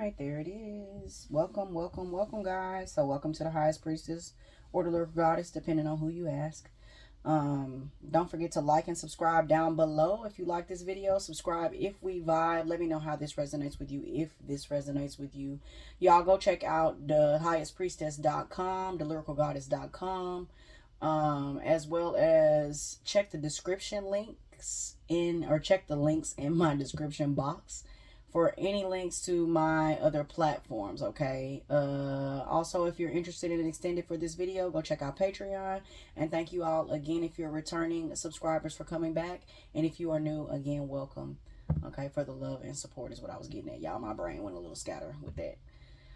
right, there it is. Welcome, welcome, welcome, guys. So welcome to the Highest Priestess or the Lyrical Goddess, depending on who you ask. Don't forget to like and subscribe down below if you like this video. Subscribe if we vibe. Let me know how this resonates with you, if this resonates with you. Y'all go check out DaHighestPriestess.com, TheLyricalGoddess.com, as well as check the description links check the links in my description box for any links to my other platforms, okay? Also, if you're interested in extended for this video, go check out Patreon. And thank you all again if you're returning subscribers for coming back. And if you are new, again, welcome. Okay, for the love and support is what I was getting at. Y'all, my brain went a little scatter with that.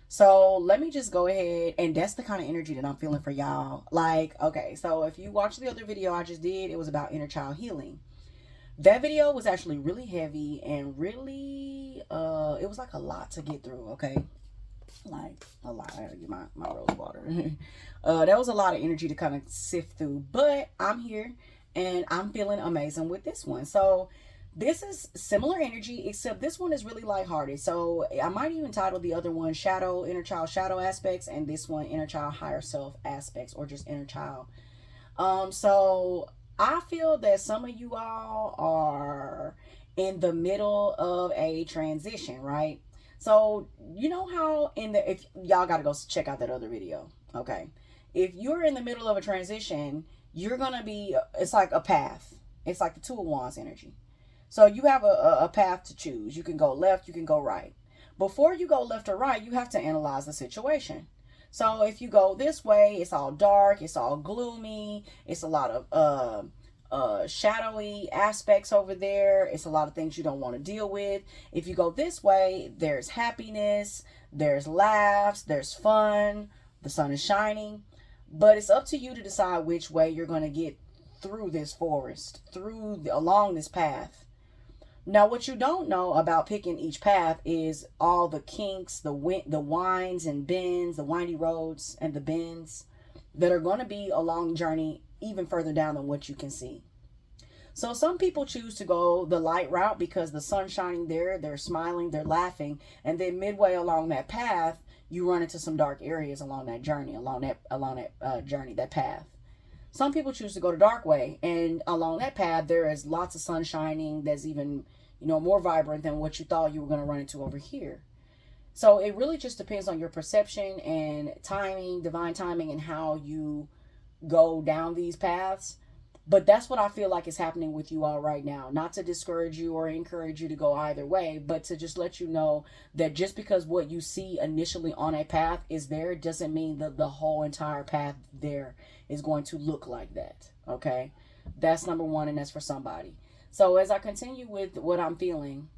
So let me just go ahead, and that's the kind of energy that I'm feeling for y'all. Like, okay, so if you watched the other video I just did, it was about inner child healing. That video was actually really heavy and really, it was like a lot to get through, okay? Like, a lot. I gotta get my rose water. That was a lot of energy to kind of sift through. But I'm here, and I'm feeling amazing with this one. So, this is similar energy, except this one is really lighthearted. So, I might even title the other one Shadow, Inner Child Shadow Aspects, and this one Inner Child Higher Self Aspects, or just Inner Child. So I feel that some of you all are in the middle of a transition, right? So, you know how if y'all got to go check out that other video, okay? If you're in the middle of a transition, you're going to be, it's like a path. It's like the Two of Wands energy. So you have a path to choose. You can go left, you can go right. Before you go left or right, you have to analyze the situation. So if you go this way, it's all dark, it's all gloomy, it's a lot of shadowy aspects over there. It's a lot of things you don't want to deal with. If you go this way, there's happiness, there's laughs, there's fun, the sun is shining. But it's up to you to decide which way you're going to get through this forest, along this path. Now, what you don't know about picking each path is all the kinks, the winds and bends, the windy roads and the bends that are going to be along the journey even further down than what you can see. So some people choose to go the light route because the sun's shining there, they're smiling, they're laughing, and then midway along that path, you run into some dark areas along that journey, that path. Some people choose to go the dark way, and along that path, there is lots of sun shining that's even, more vibrant than what you thought you were going to run into over here. So it really just depends on your perception and timing, divine timing, and how you go down these paths. But that's what I feel like is happening with you all right now. Not to discourage you or encourage you to go either way, but to just let you know that just because what you see initially on a path is there doesn't mean that the whole entire path there is going to look like that. Okay? That's number one, and that's for somebody. So as I continue with what I'm feeling,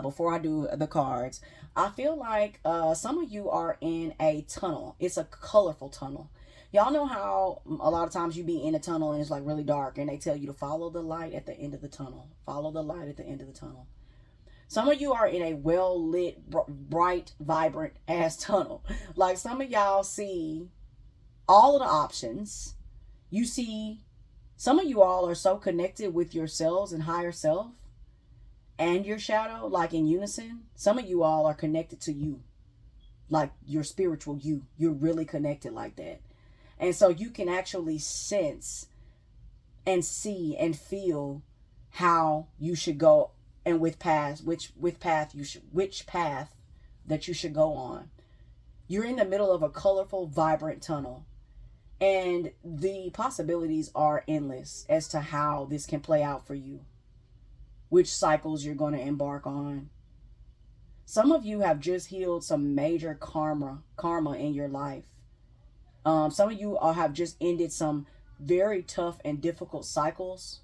before I do the cards, I feel like some of you are in a tunnel. It's a colorful tunnel. Y'all know how a lot of times you be in a tunnel and it's like really dark and they tell you to follow the light at the end of the tunnel. Follow the light at the end of the tunnel. Some of you are in a well-lit, bright, vibrant ass tunnel. Like some of y'all see all of the options. You see, some of you all are so connected with yourselves and higher self and your shadow, like in unison. Some of you all are connected to you, like your spiritual you. You're really connected like that. And so you can actually sense and see and feel how you should go and which path that you should go on. You're in the middle of a colorful, vibrant tunnel. And the possibilities are endless as to how this can play out for you. Which cycles you're going to embark on. Some of you have just healed some major karma in your life. Some of you have just ended some very tough and difficult cycles.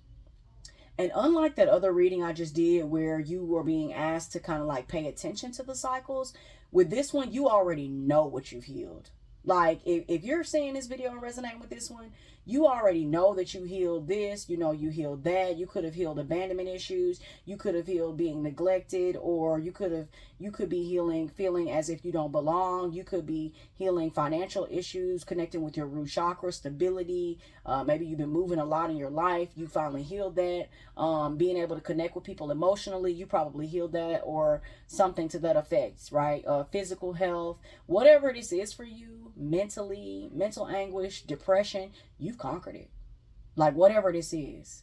And unlike that other reading I just did where you were being asked to kind of like pay attention to the cycles, with this one, you already know what you've healed. Like, if you're seeing this video and resonating with this one, you already know that you healed this. You know, you healed that. You could have healed abandonment issues. You could have healed being neglected, or you could be healing feeling as if you don't belong. You could be healing financial issues, connecting with your root chakra, stability. Maybe you've been moving a lot in your life. You finally healed that. Being able to connect with people emotionally, you probably healed that, or something to that effect, right? Physical health, whatever this is for you, mentally, mental anguish, depression, you've conquered it. Like, whatever this is.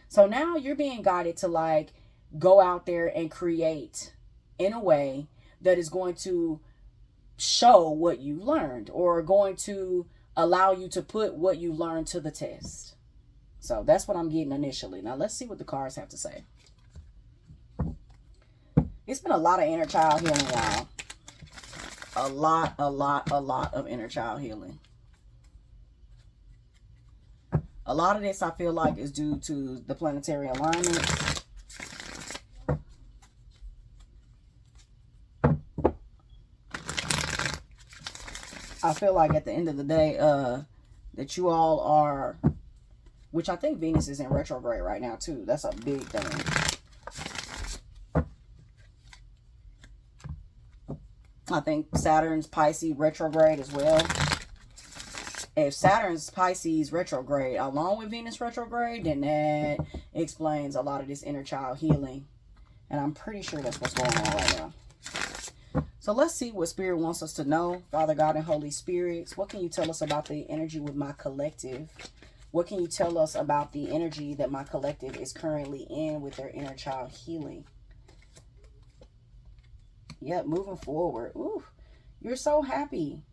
So now you're being guided to, like, go out there and create in a way that is going to show what you learned, or going to allow you to put what you learned to the test. So that's what I'm getting initially. Now let's see what the cards have to say. It's been a lot of inner child healing, y'all. A lot of inner child healing. A lot of this, I feel like, is due to the planetary alignments. I feel like at the end of the day, that you all are, which I think Venus is in retrograde right now too. That's a big thing. I think Saturn's Pisces retrograde as well. If Saturn's Pisces retrograde along with Venus retrograde, then that explains a lot of this inner child healing. And I'm pretty sure that's what's going on right now. So let's see what Spirit wants us to know. Father God and Holy Spirits, what can you tell us about the energy with my collective? What can you tell us about the energy that my collective is currently in with their inner child healing? Yep, moving forward. Ooh, you're so happy.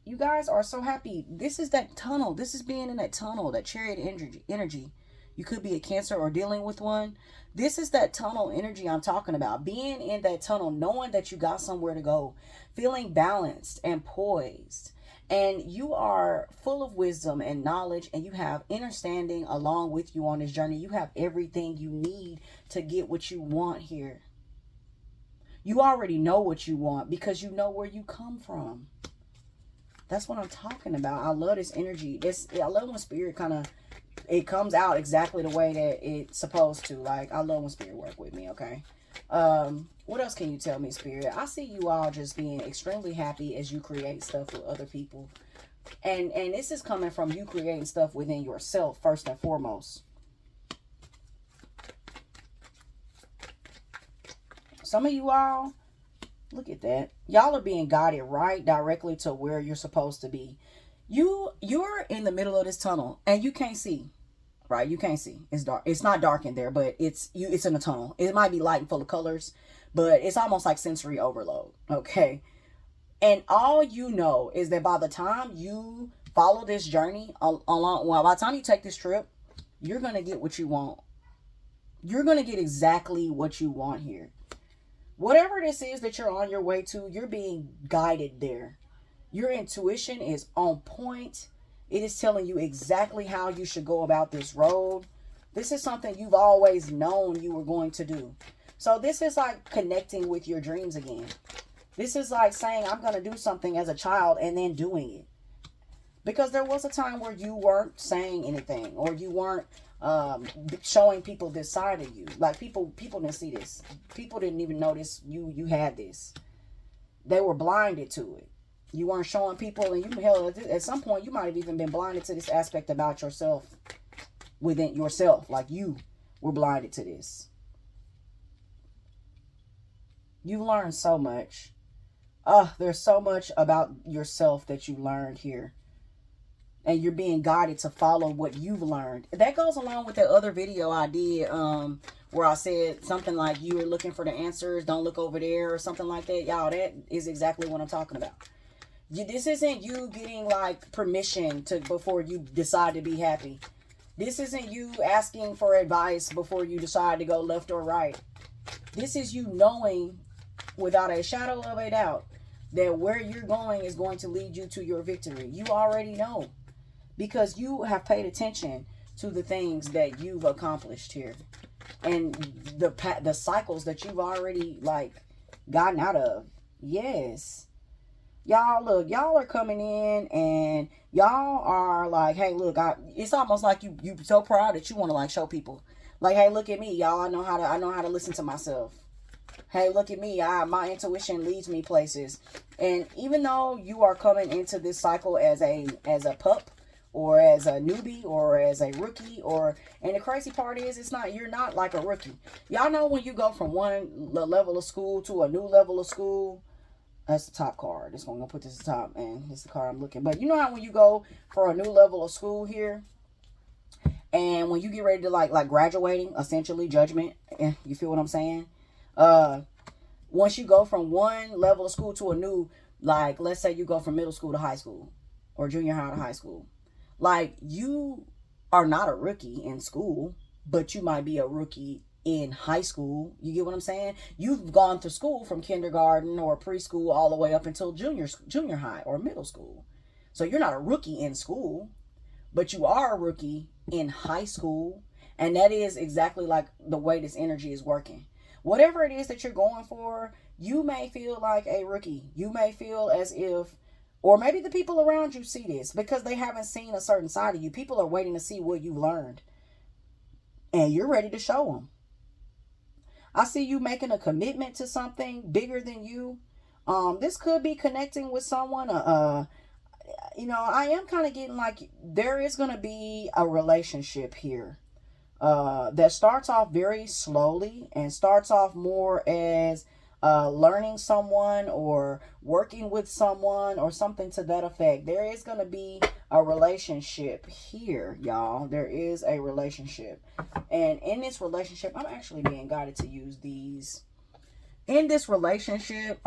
You guys are so happy. This is that tunnel. This is being in that tunnel, that chariot energy. You could be a Cancer or dealing with one. This is that tunnel energy I'm talking about. Being in that tunnel, knowing that you got somewhere to go. Feeling balanced and poised. And you are full of wisdom and knowledge, and you have understanding along with you on this journey. You have everything you need to get what you want here. You already know what you want because you know where you come from. That's what I'm talking about. I love this energy. I love when Spirit it comes out exactly the way that it's supposed to. Like, I love when Spirit work with me, okay? What else can you tell me, Spirit? I see you all just being extremely happy as you create stuff with other people. And this is coming from you creating stuff within yourself, first and foremost. Some of you all, look at that. Y'all are being guided right directly to where you're supposed to be. You're in the middle of this tunnel and you can't see. Right? You can't see. It's dark. It's not dark in there, but it's in a tunnel. It might be light and full of colors, but it's almost like sensory overload. Okay. And all you know is that by the time you follow this journey by the time you take this trip, you're going to get what you want. You're going to get exactly what you want here. Whatever this is that you're on your way to, you're being guided there. Your intuition is on point. It is telling you exactly how you should go about this road. This is something you've always known you were going to do. So this is like connecting with your dreams again. This is like saying, I'm going to do something as a child and then doing it. Because there was a time where you weren't saying anything, or you weren't showing people this side of you. Like, people didn't see this. People didn't even notice you had this. They were blinded to it. You weren't showing people, and at some point you might have even been blinded to this aspect about yourself, within yourself. Like, you were blinded to this. You've learned so much. There's so much about yourself that you learned here. And you're being guided to follow what you've learned. That goes along with that other video I did, where I said something like, you were looking for the answers, don't look over there, or something like that. Y'all, that is exactly what I'm talking about. This isn't you getting like permission before you decide to be happy. This isn't you asking for advice before you decide to go left or right. This is you knowing without a shadow of a doubt that where you're going is going to lead you to your victory. You already know. Because you have paid attention to the things that you've accomplished here. And the cycles that you've already, like, gotten out of. Yes. Y'all, look, y'all are coming in and y'all are like, hey, look, it's almost like you so proud that you want to like show people. Like, hey, look at me, y'all. I know how to listen to myself. Hey, look at me. My intuition leads me places. And even though you are coming into this cycle as a pup, or as a newbie, or as a rookie, and the crazy part is, you're not like a rookie. Y'all know when you go from one level of school to a new level of school. That's the top card. This one, I'm gonna put this at the top, and this is the card I'm looking. But you know how when you go for a new level of school here, and when you get ready to like graduating, essentially judgment. You feel what I'm saying? Once you go from one level of school to a new, like, let's say you go from middle school to high school, or junior high to high school, like, you are not a rookie in school, but you might be a rookie in high school. You get what I'm saying? You've gone to school from kindergarten or preschool all the way up until junior high or middle school. So you're not a rookie in school, but you are a rookie in high school. And that is exactly like the way this energy is working. Whatever it is that you're going for, you may feel like a rookie. You may feel as if, or maybe the people around you see this because they haven't seen a certain side of you. People are waiting to see what you've learned, and you're ready to show them. I see you making a commitment to something bigger than you. This could be connecting with someone. You know, I am kind of getting like there is going to be a relationship here that starts off very slowly and starts off more as learning someone or working with someone or something to that effect. There is going to be a relationship here, y'all. There is a relationship. And in this relationship, I'm actually being guided to use these. In this relationship,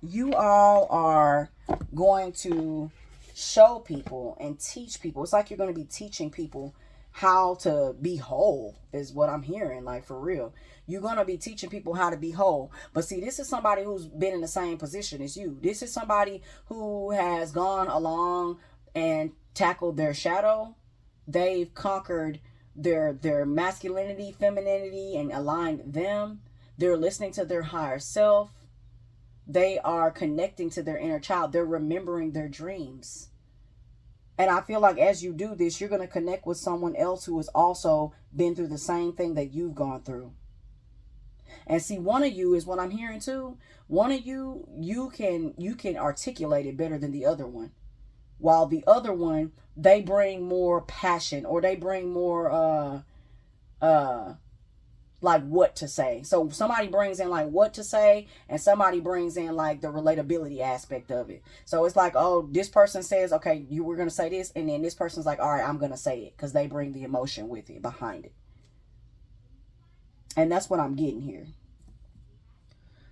you all are going to show people and teach people. It's like you're going to be teaching people how to be whole, is what I'm hearing, like, for real. You're going to be teaching people how to be whole. But see, this is somebody who's been in the same position as you. This is somebody who has gone along and tackled their shadow. They've conquered their masculinity, femininity, and aligned them. They're listening to their higher self. They are connecting to their inner child. They're remembering their dreams. And I feel like as you do this, you're going to connect with someone else who has also been through the same thing that you've gone through. And see, one of you is what I'm hearing too. One of you, you can articulate it better than the other one. While the other one, they bring more passion, or they bring more like what to say. So somebody brings in like what to say, and somebody brings in like the relatability aspect of it. So it's like, oh, this person says, okay, you were going to say this, and then this person's like, all right, I'm going to say it, because they bring the emotion with it, behind it. And that's what I'm getting here.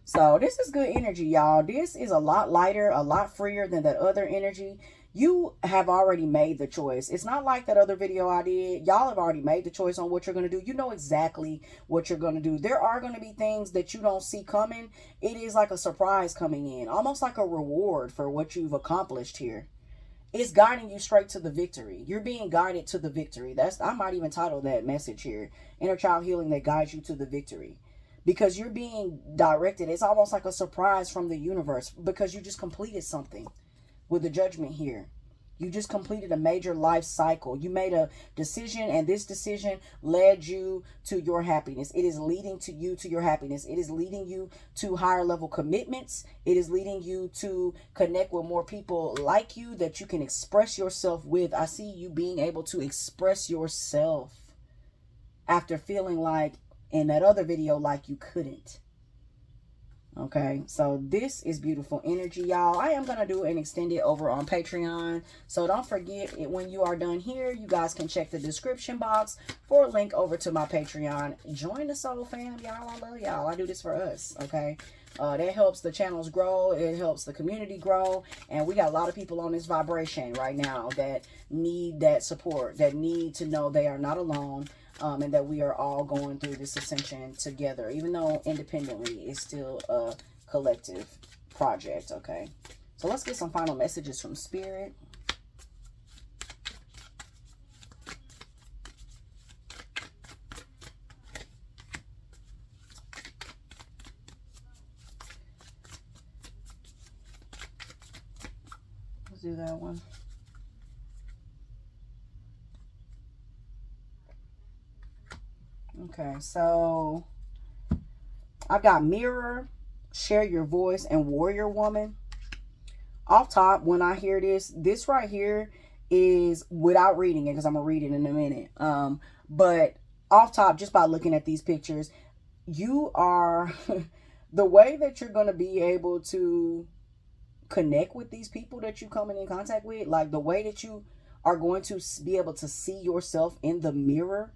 So this is good energy, y'all. This is a lot lighter, a lot freer than that other energy. You have already made the choice. It's not like that other video I did. Y'all have already made the choice on what you're going to do. You know exactly what you're going to do. There are going to be things that you don't see coming. It is like a surprise coming in, almost like a reward for what you've accomplished here. It's guiding you straight to the victory. You're being guided to the victory. I might even title that message here, Inner Child Healing that guides you to the victory. Because you're being directed. It's almost like a surprise from the universe, because you just completed something with the Judgment here. You just completed a major life cycle. You made a decision, and this decision led you to your happiness. It is leading to you to your happiness. It is leading you to higher level commitments. It is leading you to connect with more people like you that you can express yourself with. I see you being able to express yourself after feeling like in that other video like you couldn't. Okay, so this is beautiful energy, y'all. I am going to do an extended over on Patreon. So don't forget, when you are done here, you guys can check the description box for a link over to my Patreon. Join the soul fam, y'all. I love y'all. I do this for us, okay? That helps the channels grow. It helps the community grow. And we got a lot of people on this vibration right now that need that support, that need to know they are not alone. And that we are all going through this ascension together, even though independently it's still a collective project. Okay, so let's get some final messages from Spirit. Let's do that one. Okay, so I've got Mirror, Share Your Voice, and Warrior Woman. Off top, when I hear this right here is, without reading it, because I'm going to read it in a minute. But off top, just by looking at these pictures, you are, the way that you're going to be able to connect with these people that you coming in contact with, like the way that you are going to be able to see yourself in the mirror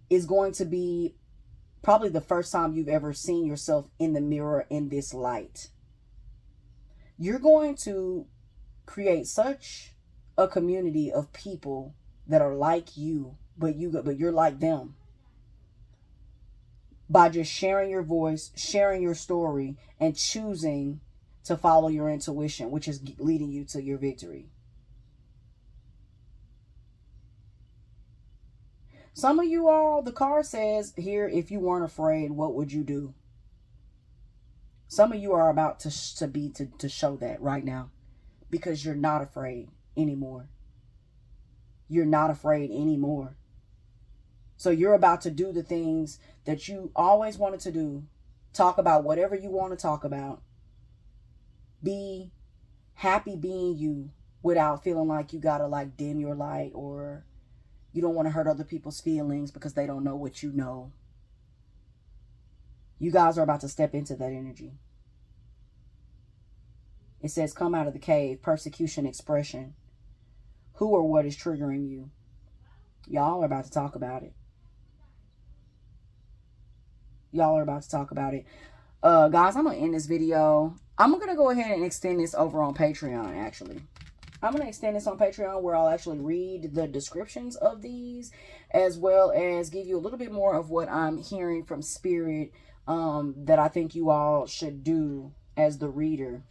is going to be probably the first time you've ever seen yourself in the mirror in this light. You're going to create such a community of people that are like you, but you're like them, by just sharing your voice, sharing your story, and choosing to follow your intuition, which is leading you to your victory. Some of you all, the card says here, if you weren't afraid, what would you do? Some of you are about to show that right now, because you're not afraid anymore. You're not afraid anymore. So you're about to do the things that you always wanted to do. Talk about whatever you want to talk about. Be happy being you without feeling like you gotta like dim your light, or you don't want to hurt other people's feelings because they don't know what you know. You guys are about to step into that energy. It says, come out of the cave, persecution, expression. Who or what is triggering you? Y'all are about to talk about it. Y'all are about to talk about it. Guys, I'm going to end this video. I'm going to go ahead and extend this over on Patreon, actually. I'm going to extend this on Patreon, where I'll actually read the descriptions of these, as well as give you a little bit more of what I'm hearing from Spirit that I think you all should do as the reader.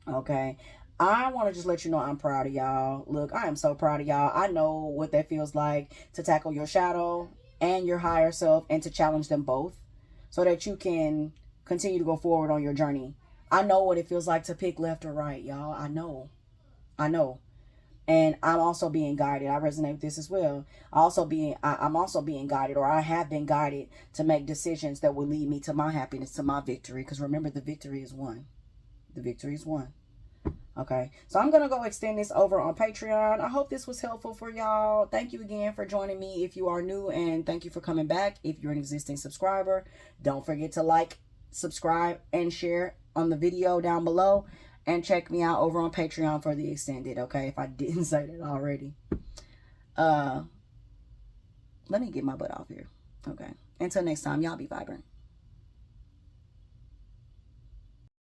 Okay. I want to just let you know I'm proud of y'all. Look, I am so proud of y'all. I know what that feels like to tackle your shadow and your higher self, and to challenge them both so that you can continue to go forward on your journey. I know what it feels like to pick left or right, y'all. I know. And I'm also being guided. I resonate with this as well. I'm also being guided, or I have been guided to make decisions that will lead me to my happiness, to my victory. Because remember, the victory is won. The victory is won. Okay, so I'm going to go extend this over on Patreon. I hope this was helpful for y'all. Thank you again for joining me if you are new, and thank you for coming back if you're an existing subscriber. Don't forget to like, subscribe, and share on the video down below. And check me out over on Patreon for the extended, okay? If I didn't say that already. Let me get my butt off here. Okay. Until next time, y'all be vibrant.